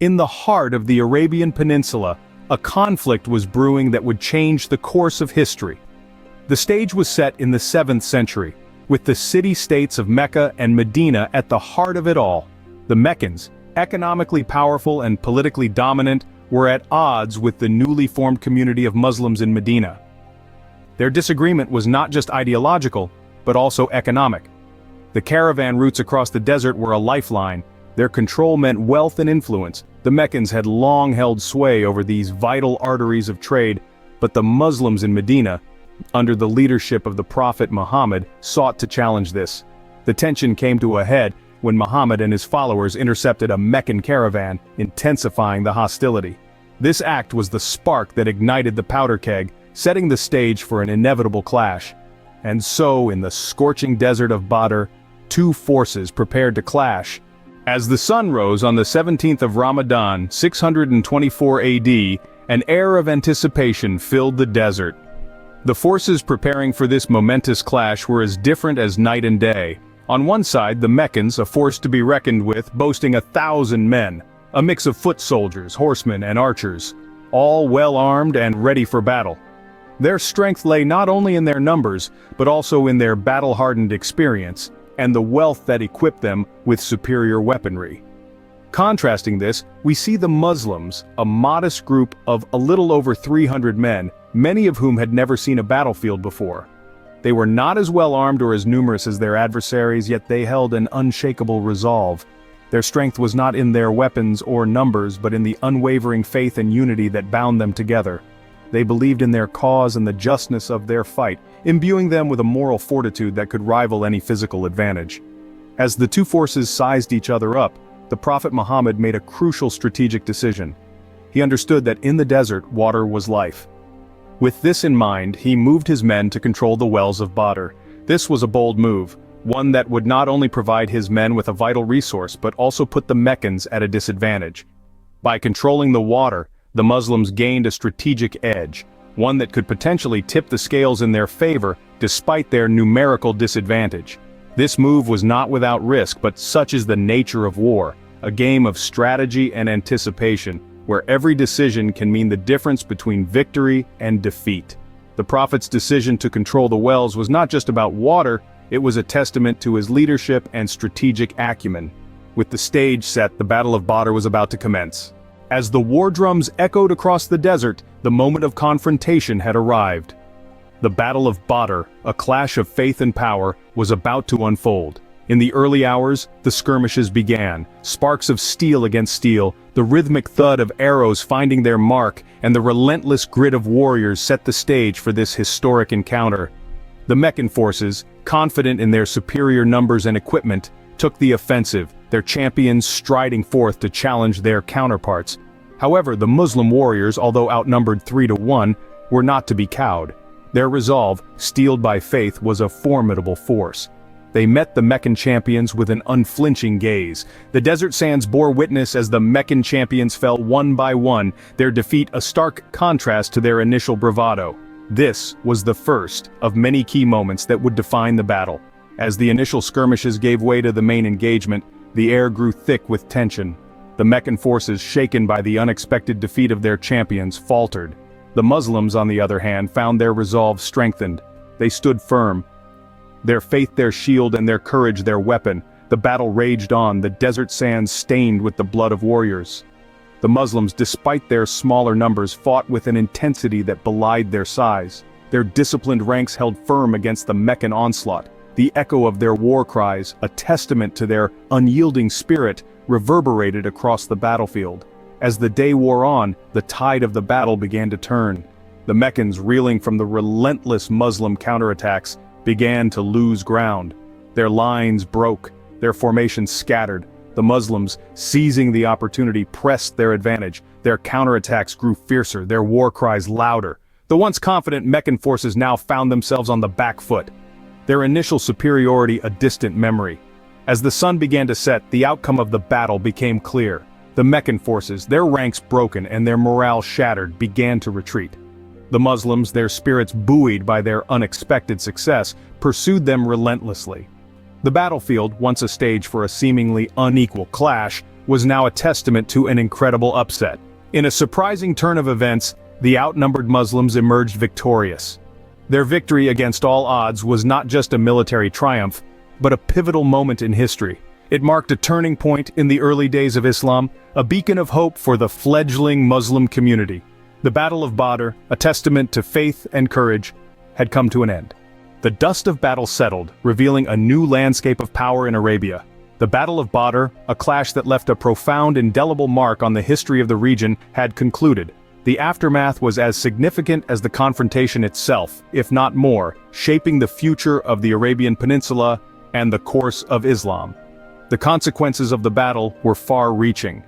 In the heart of the Arabian Peninsula, a conflict was brewing that would change the course of history. The stage was set in the 7th century, with the city-states of Mecca and Medina at the heart of it all. The Meccans, economically powerful and politically dominant, were at odds with the newly formed community of Muslims in Medina. Their disagreement was not just ideological, but also economic. The caravan routes across the desert were a lifeline. Their control meant wealth and influence. The Meccans had long held sway over these vital arteries of trade, but the Muslims in Medina, under the leadership of the Prophet Muhammad, sought to challenge this. The tension came to a head when Muhammad and his followers intercepted a Meccan caravan, intensifying the hostility. This act was the spark that ignited the powder keg, setting the stage for an inevitable clash. And so, in the scorching desert of Badr, two forces prepared to clash. As the sun rose on the 17th of Ramadan, 624 AD, an air of anticipation filled the desert. The forces preparing for this momentous clash were as different as night and day. On one side, the Meccans, a force to be reckoned with, boasting 1,000 men, a mix of foot soldiers, horsemen, and archers, all well armed and ready for battle. Their strength lay not only in their numbers, but also in their battle-hardened experience, and the wealth that equipped them with superior weaponry. Contrasting this, we see the Muslims, a modest group of a little over 300 men, many of whom had never seen a battlefield before. They were not as well armed or as numerous as their adversaries, yet they held an unshakable resolve. Their strength was not in their weapons or numbers, but in the unwavering faith and unity that bound them together. They believed in their cause and the justness of their fight, imbuing them with a moral fortitude that could rival any physical advantage. As the two forces sized each other up, the Prophet Muhammad made a crucial strategic decision. He understood that in the desert, water was life. With this in mind, he moved his men to control the wells of Badr. This was a bold move, one that would not only provide his men with a vital resource but also put the Meccans at a disadvantage. By controlling the water, the Muslims gained a strategic edge, one that could potentially tip the scales in their favor despite their numerical disadvantage. This move was not without risk, but such is the nature of war, a game of strategy and anticipation, where every decision can mean the difference between victory and defeat. The Prophet's decision to control the wells was not just about water, it was a testament to his leadership and strategic acumen. With the stage set, the Battle of Badr was about to commence. As the war drums echoed across the desert, the moment of confrontation had arrived. The Battle of Badr, a clash of faith and power, was about to unfold. In the early hours, the skirmishes began, sparks of steel against steel, the rhythmic thud of arrows finding their mark, and the relentless grit of warriors set the stage for this historic encounter. The Meccan forces, confident in their superior numbers and equipment, took the offensive, their champions striding forth to challenge their counterparts. However, the Muslim warriors, although outnumbered 3-1, were not to be cowed. Their resolve, steeled by faith, was a formidable force. They met the Meccan champions with an unflinching gaze. The desert sands bore witness as the Meccan champions fell one by one, their defeat a stark contrast to their initial bravado. This was the first of many key moments that would define the battle. As the initial skirmishes gave way to the main engagement, the air grew thick with tension. The Meccan forces, shaken by the unexpected defeat of their champions, faltered. The Muslims, on the other hand, found their resolve strengthened. They stood firm, their faith their shield and their courage their weapon. The battle raged on, the desert sands stained with the blood of warriors. The Muslims, despite their smaller numbers, fought with an intensity that belied their size. Their disciplined ranks held firm against the Meccan onslaught. The echo of their war cries, a testament to their unyielding spirit, reverberated across the battlefield. As the day wore on, the tide of the battle began to turn. The Meccans, reeling from the relentless Muslim counterattacks, began to lose ground. Their lines broke, their formations scattered. The Muslims, seizing the opportunity, pressed their advantage. Their counterattacks grew fiercer, their war cries louder. The once confident Meccan forces now found themselves on the back foot, their initial superiority a distant memory. As the sun began to set, the outcome of the battle became clear. The Meccan forces, their ranks broken and their morale shattered, began to retreat. The Muslims, their spirits buoyed by their unexpected success, pursued them relentlessly. The battlefield, once a stage for a seemingly unequal clash, was now a testament to an incredible upset. In a surprising turn of events, the outnumbered Muslims emerged victorious. Their victory against all odds was not just a military triumph, but a pivotal moment in history. It marked a turning point in the early days of Islam, a beacon of hope for the fledgling Muslim community. The Battle of Badr, a testament to faith and courage, had come to an end. The dust of battle settled, revealing a new landscape of power in Arabia. The Battle of Badr, a clash that left a profound, indelible mark on the history of the region, had concluded. The aftermath was as significant as the confrontation itself, if not more, shaping the future of the Arabian Peninsula and the course of Islam. The consequences of the battle were far-reaching.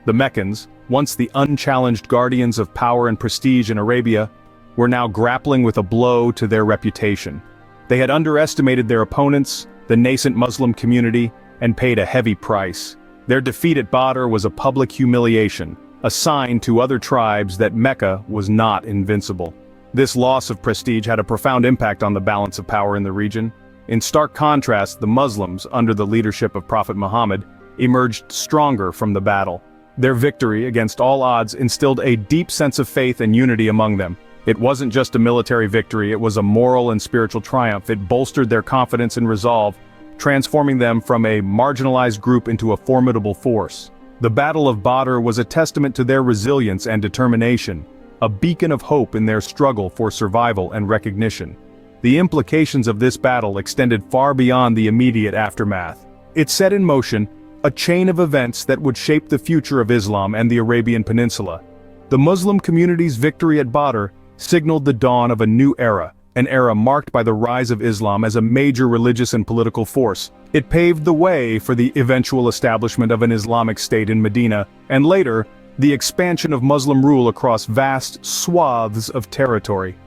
The Meccans, once the unchallenged guardians of power and prestige in Arabia, were now grappling with a blow to their reputation. They had underestimated their opponents, the nascent Muslim community, and paid a heavy price. Their defeat at Badr was a public humiliation, a sign to other tribes that Mecca was not invincible. This loss of prestige had a profound impact on the balance of power in the region. In stark contrast, the Muslims, under the leadership of Prophet Muhammad, emerged stronger from the battle. Their victory against all odds instilled a deep sense of faith and unity among them. It wasn't just a military victory, it was a moral and spiritual triumph. It bolstered their confidence and resolve, transforming them from a marginalized group into a formidable force. The Battle of Badr was a testament to their resilience and determination, a beacon of hope in their struggle for survival and recognition. The implications of this battle extended far beyond the immediate aftermath. It set in motion a chain of events that would shape the future of Islam and the Arabian Peninsula. The Muslim community's victory at Badr signaled the dawn of a new era, an era marked by the rise of Islam as a major religious and political force. It paved the way for the eventual establishment of an Islamic state in Medina, and later, the expansion of Muslim rule across vast swaths of territory.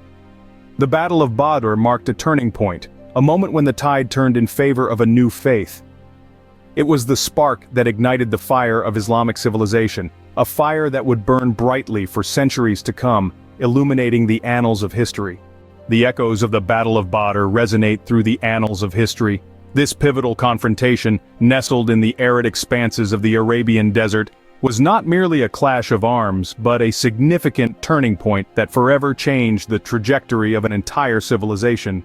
The Battle of Badr marked a turning point, a moment when the tide turned in favor of a new faith. It was the spark that ignited the fire of Islamic civilization, a fire that would burn brightly for centuries to come, illuminating the annals of history. The echoes of the Battle of Badr resonate through the annals of history. This pivotal confrontation, nestled in the arid expanses of the Arabian desert, was not merely a clash of arms, but a significant turning point that forever changed the trajectory of an entire civilization.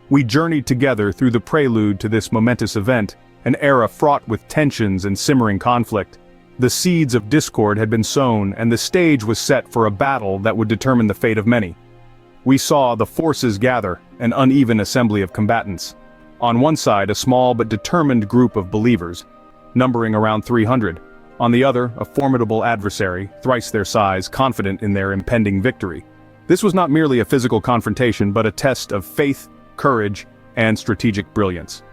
We journeyed together through the prelude to this momentous event, an era fraught with tensions and simmering conflict. The seeds of discord had been sown, and the stage was set for a battle that would determine the fate of many. We saw the forces gather, an uneven assembly of combatants. On one side, a small but determined group of believers, numbering around 300. On the other, a formidable adversary, thrice their size, confident in their impending victory. This was not merely a physical confrontation, but a test of faith, courage, and strategic brilliance.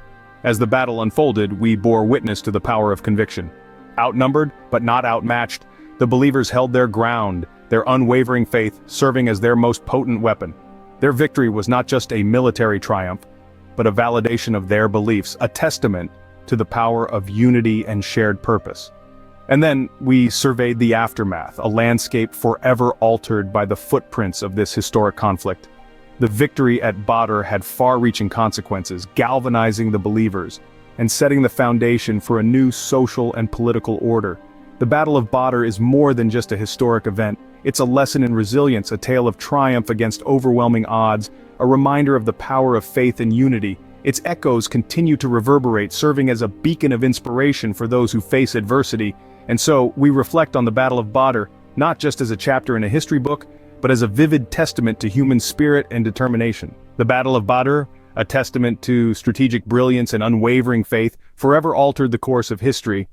As the battle unfolded, we bore witness to the power of conviction. Outnumbered, but not outmatched, the believers held their ground, their unwavering faith serving as their most potent weapon. Their victory was not just a military triumph, but a validation of their beliefs, a testament to the power of unity and shared purpose. And then we surveyed the aftermath, a landscape forever altered by the footprints of this historic conflict. The victory at Badr had far-reaching consequences, galvanizing the believers and setting the foundation for a new social and political order. The Battle of Badr is more than just a historic event. It's a lesson in resilience, a tale of triumph against overwhelming odds, a reminder of the power of faith and unity. Its echoes continue to reverberate, serving as a beacon of inspiration for those who face adversity. And so, we reflect on the Battle of Badr, not just as a chapter in a history book, but as a vivid testament to human spirit and determination. The Battle of Badr, a testament to strategic brilliance and unwavering faith, forever altered the course of history,